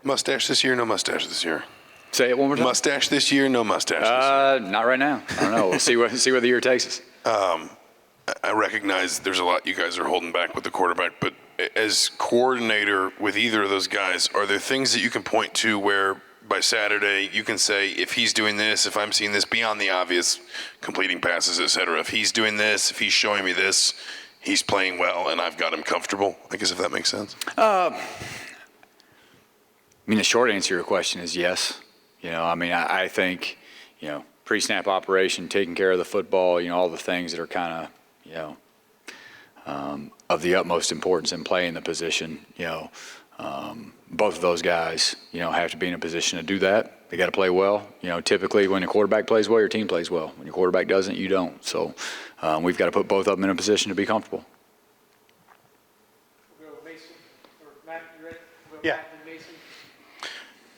Mustache this year, no mustache this year. Say it one more time. Mustache this year, no mustache this year. Not right now. I don't know. We'll see where the year takes us. I recognize there's a lot you guys are holding back with the quarterback, but as coordinator with either of those guys, are there things that you can point to where by Saturday you can say, if he's doing this, if I'm seeing this beyond the obvious, completing passes, et cetera, if he's doing this, if he's showing me this, he's playing well and I've got him comfortable, I guess, if that makes sense? I mean, the short answer to your question is yes. I think, pre-snap operation, taking care of the football, all the things that are kind of the utmost importance in playing the position, both of those guys, have to be in a position to do that. They got to play well. Typically when the quarterback plays well, your team plays well. When your quarterback doesn't, you don't. So we've got to put both of them in a position to be comfortable. We'll go Mason, or Matt, you ready? We'll Yeah. Matt and Mason.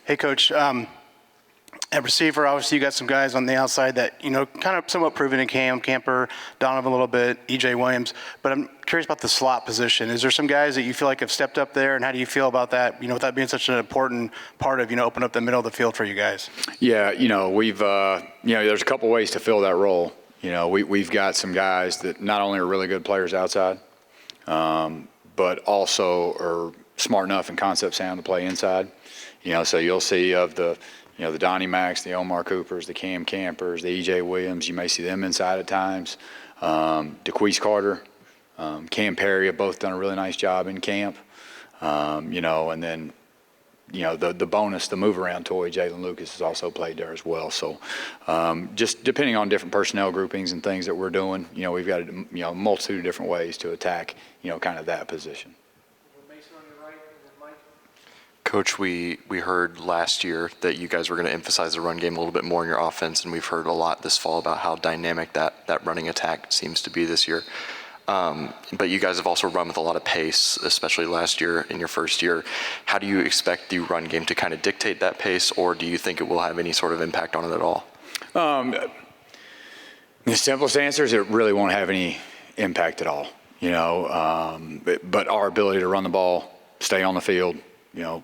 Hey, Coach. At receiver, obviously you got some guys on the outside that, kind of somewhat proven in Camper, Donovan a little bit, E.J. Williams. But I'm curious about the slot position. Is there some guys that you feel like have stepped up there, and how do you feel about that, with that being such an important part of, opening up the middle of the field for you guys? Yeah, we've, there's a couple ways to fill that role. We've got some guys that not only are really good players outside, but also are smart enough and concept sound to play inside. So you'll see of the Donnie Macks, the Omar Coopers, the Cam Campers, the E.J. Williams. You may see them inside at times. DeQuise Carter, Cam Perry have both done a really nice job in camp. And then, the bonus, the move-around toy, Jalen Lucas has also played there as well. So just depending on different personnel groupings and things that we're doing, we've got a multitude of different ways to attack, kind of that position. Mason on your right, and then Mike. Coach, we heard last year that you guys were going to emphasize the run game a little bit more in your offense, and we've heard a lot this fall about how dynamic that running attack seems to be this year. But you guys have also run with a lot of pace, especially last year in your first year. How do you expect the run game to kind of dictate that pace, or do you think it will have any sort of impact on it at all? The simplest answer is it really won't have any impact at all. But our ability to run the ball, stay on the field,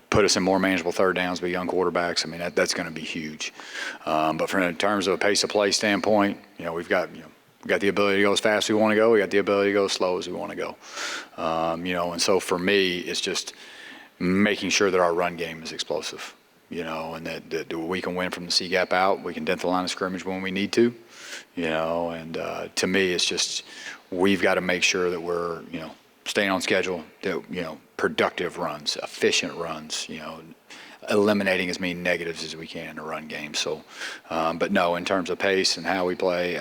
put us in more manageable third downs with young quarterbacks. I mean, that's going to be huge. But in terms of a pace of play standpoint, we've got the ability to go as fast as we want to go. We got the ability to go as slow as we want to go. And so for me, it's just making sure that our run game is explosive, and that we can win from the C gap out. We can dent the line of scrimmage when we need to, and to me, it's just we've got to make sure that we're, staying on schedule, that, productive runs, efficient runs, eliminating as many negatives as we can in the run game. So, but no, in terms of pace and how we play,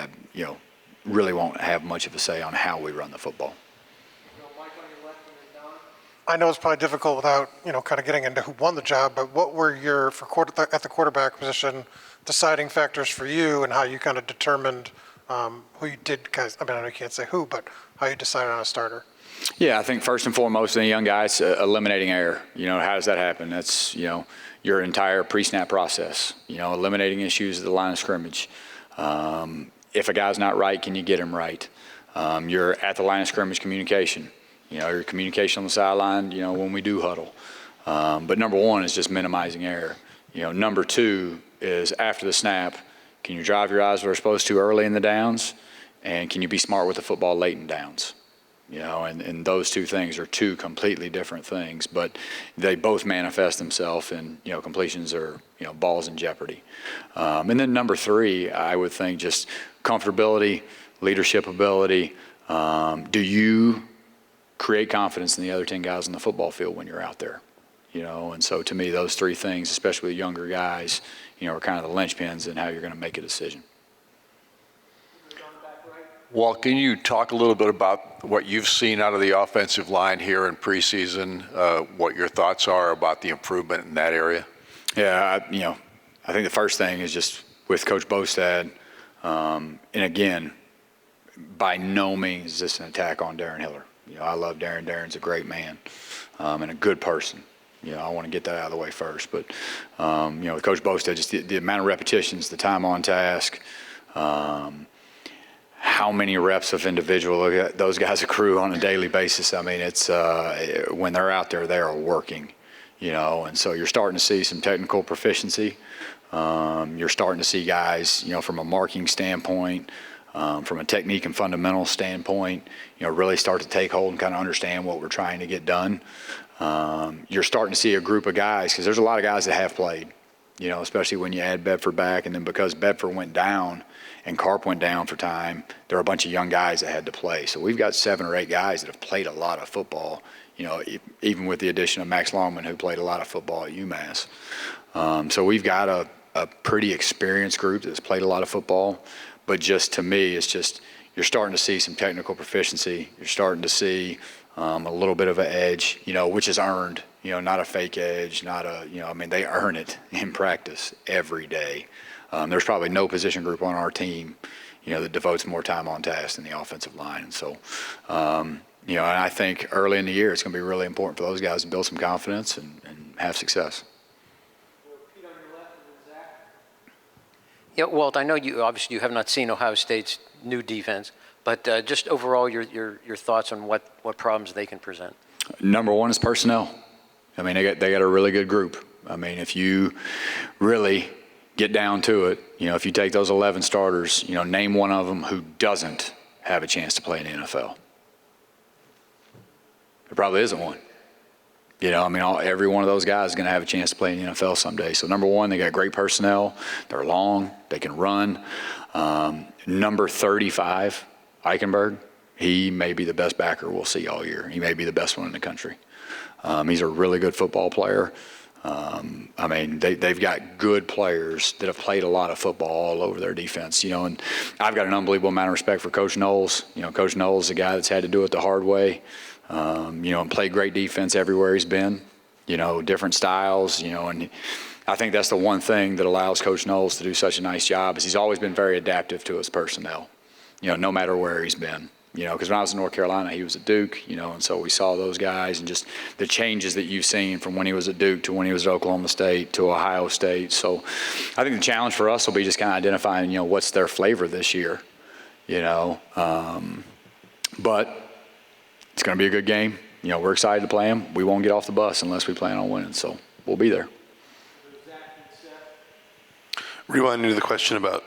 really won't have much of a say on how we run the football. We'll go Mike on your left, and then Don. I know it's probably difficult without, kind of getting into who won the job, but what were at the quarterback position deciding factors for you, and how you kind of determined who you did, guys? I mean, I know you can't say who, but how you decided on a starter? Yeah, I think first and foremost, the young guys, eliminating error. How does that happen? That's, your entire pre-snap process, eliminating issues at the line of scrimmage. If a guy's not right, can you get him right? Your at the line of scrimmage communication, your communication on the sideline, when we do huddle. But number one is just minimizing error. Number two is after the snap, can you drive your eyes where they're supposed to early in the downs? And can you be smart with the football late in downs? And those two things are two completely different things, but they both manifest themselves in, completions or, balls in jeopardy. And then number three, I would think just comfortability, leadership ability. Do you create confidence in the other 10 guys on the football field when you're out there? And so to me, those three things, especially with younger guys, are kind of the linchpins in how you're going to make a decision. Walt, can you talk a little bit about what you've seen out of the offensive line here in preseason, what your thoughts are about the improvement in that area? Yeah, I think the first thing is just with Coach Bostad, and again, by no means is this an attack on Darren Hiller. I love Darren. Darren's a great man and a good person. I want to get that out of the way first. But, with Coach Bostad, just the amount of repetitions, the time on task, how many reps of individual those guys accrue on a daily basis. I mean, it's when they're out there, they are working. and so you're starting to see some technical proficiency. You're starting to see guys, from a marking standpoint, from a technique and fundamental standpoint, really start to take hold and kind of understand what we're trying to get done. You're starting to see a group of guys, because there's a lot of guys that have played, especially when you add Bedford back. And then because Bedford went down and Carp went down for time, there are a bunch of young guys that had to play. So we've got 7 or 8 guys that have played a lot of football, even with the addition of Max Longman, who played a lot of football at UMass. So we've got a pretty experienced group that's played a lot of football. But just to me, it's just you're starting to see some technical proficiency. You're starting to see a little bit of an edge, which is earned, not a fake edge, not a, they earn it in practice every day. There's probably no position group on our team, that devotes more time on task than the offensive line. And so, and I think early in the year, it's going to be really important for those guys to build some confidence and have success. Pete on your left and then Zach. Yeah, Walt, I know you have not seen Ohio State's new defense, but just overall your thoughts on what problems they can present. Number one is personnel. They got a really good group. If you really get down to it, if you take those 11 starters, name one of them who doesn't have a chance to play in the NFL. There probably isn't one. Every one of those guys is going to have a chance to play in the NFL someday. So number one, they got great personnel. They're long. They can run. Number 35, Eichenberg, he may be the best backer we'll see all year. He may be the best one in the country. He's a really good football player. They've got good players that have played a lot of football all over their defense, and I've got an unbelievable amount of respect for Coach Knowles. Coach Knowles is a guy that's had to do it the hard way, and played great defense everywhere he's been, different styles, and I think that's the one thing that allows Coach Knowles to do such a nice job is he's always been very adaptive to his personnel, no matter where he's been. Because when I was in North Carolina, he was at Duke, and so we saw those guys and just the changes that you've seen from when he was at Duke to when he was at Oklahoma State to Ohio State. So I think the challenge for us will be just kind of identifying, what's their flavor this year, but it's going to be a good game. We're excited to play them. We won't get off the bus unless we plan on winning, so we'll be there. Zach and Seth. Rewinding to the question about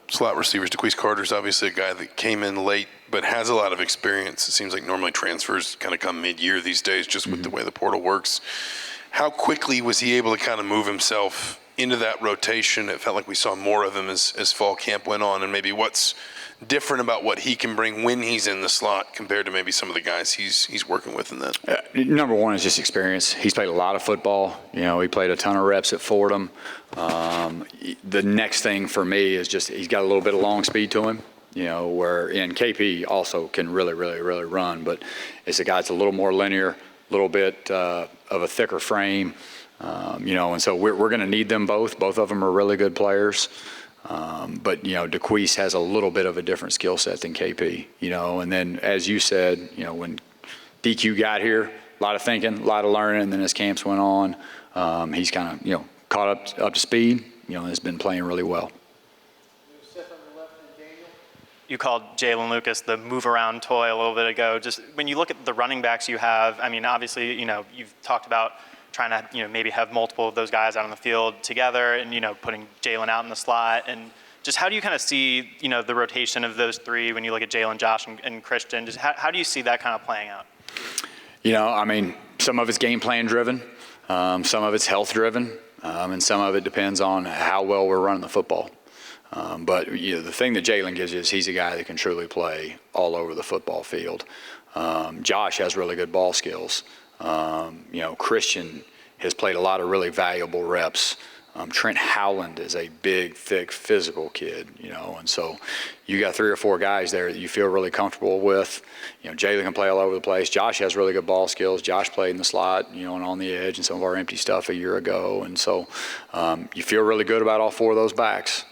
slot receivers, DeQuise Carter's obviously a guy that came in late but has a lot of experience. It seems like normally transfers kind of come mid-year these days just with the way the portal works. How quickly was he able to kind of move himself into that rotation? It felt like we saw more of him as fall camp went on, and maybe what's different about what he can bring when he's in the slot compared to maybe some of the guys he's working with in that? Number one is just experience. He's played a lot of football. He played a ton of reps at Fordham. The next thing for me is just he's got a little bit of long speed to him, where in KP also can really, really, really run. But it's a guy that's a little more linear, a little bit of a thicker frame, and so we're going to need them both. Both of them are really good players. But, DeQuise has a little bit of a different skill set than KP, and then as you said, when DQ got here, a lot of thinking, a lot of learning, and then as camps went on, he's kind of, caught up to speed, and has been playing really well. Seth on the left and Daniel. You called Jalen Lucas the move-around toy a little bit ago. Just when you look at the running backs you have, obviously, you've talked about trying to, maybe have multiple of those guys out on the field together and, putting Jalen out in the slot. And just how do you kind of see, the rotation of those three when you look at Jalen, Josh, and Christian? Just how do you see that kind of playing out? Some of it's game plan driven, some of it's health driven, and some of it depends on how well we're running the football. But the thing that Jalen gives you is he's a guy that can truly play all over the football field. Josh has really good ball skills. Christian has played a lot of really valuable reps. Trent Howland is a big, thick, physical kid, and so you got 3 or 4 guys there that you feel really comfortable with. Jalen can play all over the place. Josh has really good ball skills. Josh played in the slot, and on the edge and some of our empty stuff a year ago, and so you feel really good about all 4 of those backs,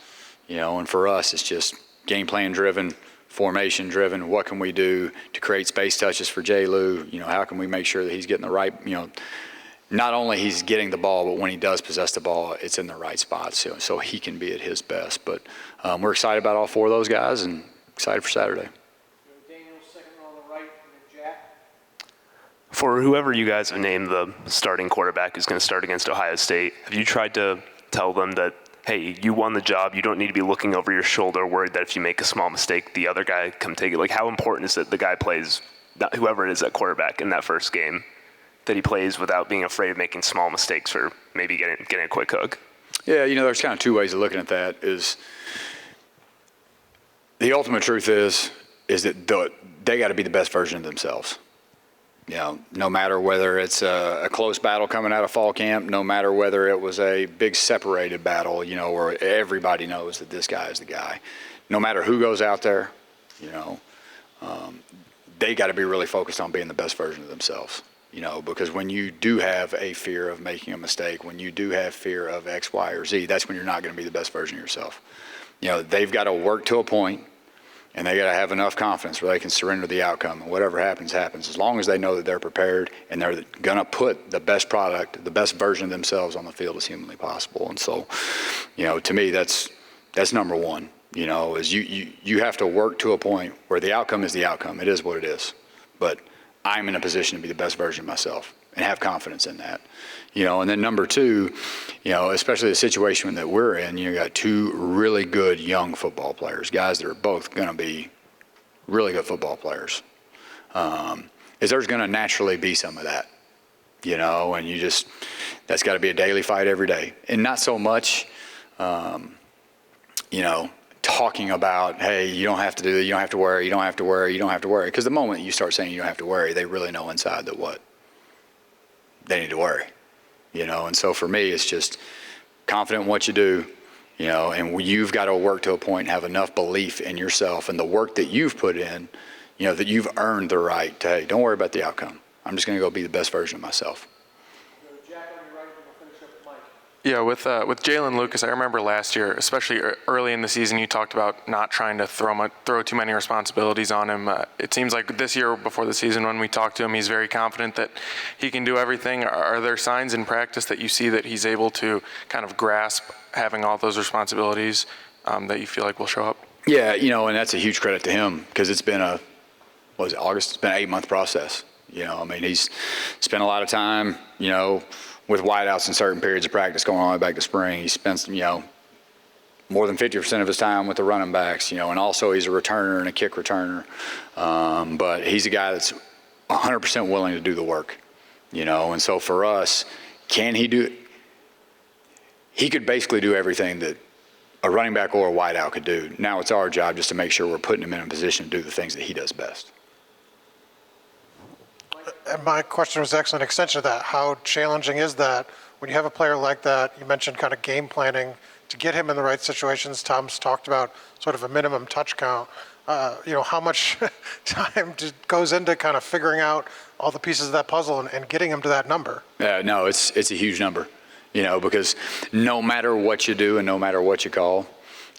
and for us it's just game plan driven, formation driven. What can we do to create space touches for J. Lou? How can we make sure that he's getting the right, not only he's getting the ball, but when he does possess the ball, it's in the right spots, so he can be at his best. But we're excited about all 4 of those guys and excited for Saturday. Daniel second row on the right and then Jack. For whoever you guys have named the starting quarterback who's going to start against Ohio State, have you tried to tell them that, hey, you won the job, you don't need to be looking over your shoulder, worried that if you make a small mistake, the other guy come take it? Like, how important is it the guy plays, whoever it is at quarterback in that first game, that he plays without being afraid of making small mistakes or maybe getting a quick hook? Yeah, there's kind of two ways of looking at that. Is the ultimate truth is that they got to be the best version of themselves. No matter whether it's a close battle coming out of fall camp, no matter whether it was a big separated battle, where everybody knows that this guy is the guy. No matter who goes out there, they got to be really focused on being the best version of themselves. Because when you do have a fear of making a mistake, when you do have fear of X, Y, or Z, that's when you're not going to be the best version of yourself. They've got to work to a point, and they got to have enough confidence where they can surrender the outcome, and whatever happens, happens. As long as they know that they're prepared and they're going to put the best product, the best version of themselves on the field as humanly possible. And so, to me, that's number one. Is you have to work to a point where the outcome is the outcome. It is what it is. But I'm in a position to be the best version of myself and have confidence in that. And then number two, especially the situation that we're in, you got two really good young football players, guys that are both going to be really good football players. Is there's going to naturally be some of that, and that's got to be a daily fight every day. And not so much, talking about, hey, you don't have to do that, you don't have to worry, you don't have to worry, you don't have to worry. Because the moment you start saying you don't have to worry, they really know inside that what? They need to worry. And so for me, it's just confident in what you do, and you've got to work to a point and have enough belief in yourself and the work that you've put in, that you've earned the right to, hey, don't worry about the outcome. I'm just going to go be the best version of myself. Jack on your right, and we'll finish up with Mike. Yeah, with Jalen Lucas, I remember last year, especially early in the season, you talked about not trying to throw too many responsibilities on him. It seems like this year before the season when we talked to him, he's very confident that he can do everything. Are there signs in practice that you see that he's able to kind of grasp having all those responsibilities that you feel like will show up? Yeah, and that's a huge credit to him because it's been August? It's been an 8-month process. He's spent a lot of time, with wideouts in certain periods of practice going all the way back to spring. He spends, more than 50% of his time with the running backs, and also he's a returner and a kick returner. But he's a guy that's 100% willing to do the work, and so for us, he could basically do everything that a running back or a wideout could do. Now it's our job just to make sure we're putting him in a position to do the things that he does best. And my question was actually an extension of that. How challenging is that when you have a player like that? You mentioned kind of game planning to get him in the right situations. Tom's talked about sort of a minimum touch count. How much time goes into kind of figuring out all the pieces of that puzzle and getting him to that number? No, it's a huge number, because no matter what you do and no matter what you call,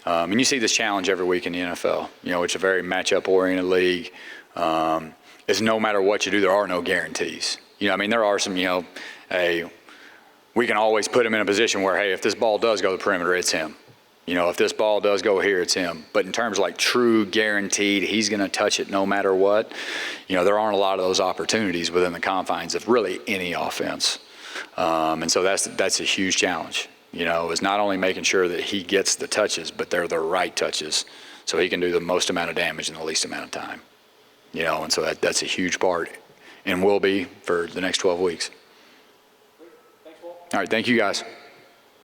and you see this challenge every week in the NFL, it's a very matchup-oriented league. Is no matter what you do, there are no guarantees. There are some, we can always put him in a position where, hey, if this ball does go to the perimeter, it's him. If this ball does go here, it's him. But in terms of like true guaranteed, he's going to touch it no matter what, there aren't a lot of those opportunities within the confines of really any offense. And so that's a huge challenge, is not only making sure that he gets the touches, but they're the right touches so he can do the most amount of damage in the least amount of time. And so that's a huge part and will be for the next 12 weeks. Thanks, Walt. All right, thank you guys.